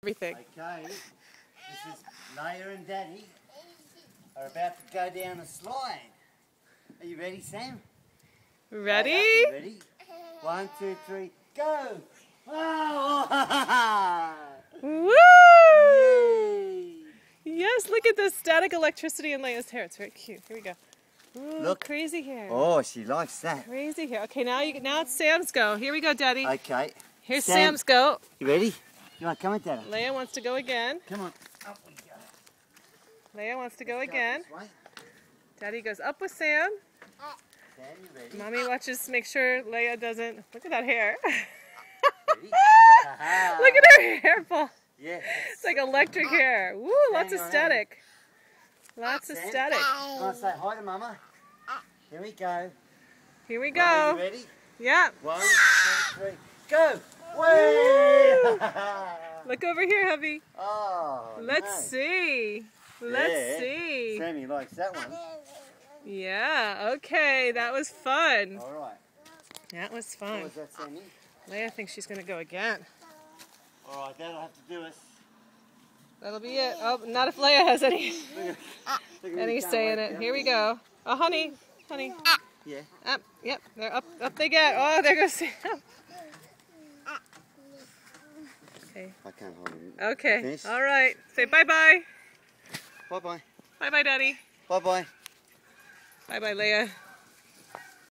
Everything. Okay, this is Leia and Daddy are about to go down a slide. Are you ready, Sam? Ready? You ready? 1, 2, 3, go! Oh! Woo! Yay! Yes, look at the static electricity in Leia's hair. It's very cute. Here we go. Ooh, Look. crazy hair. Oh, she likes that. Crazy hair. Okay, now it's Sam's go. Here we go, Daddy. Okay. Here's Sam, Sam's go. You ready? You want to come with Daddy? Leia wants to go again. Come on. Up we go. Leia wants to go Let's again. this way. Daddy goes up with Sam. Sam, you ready? Mommy watches, make sure Leia doesn't. Look at that hair. Ready? Look at her hair ball. Yeah. It's like electric hair. Woo, lots of your static. Lots of Sam, static. You want to say hi to Mama? Here we go. Here we Are go. you ready? Yeah. 1, 2, 3, go! Way! Look over here, hubby. Oh, Let's no. see. Let's Yeah. see. Sammy likes that one. Yeah, okay. That was fun. All right. That was What fun. was that, Sammy? Leia thinks she's going to go again. All right, that'll have to do us. That'll be it. Oh, not if Leia has any, Look at any me, say in can't it. wait. Here we go. Oh, honey. Honey. Yeah. Up. Yep. They're up. Up they get. Oh, there goes Sam. Okay. I can't hold him. Okay. Finish? All right. Say bye-bye. Bye-bye. Bye-bye, Daddy. Bye-bye. Bye-bye, Leia.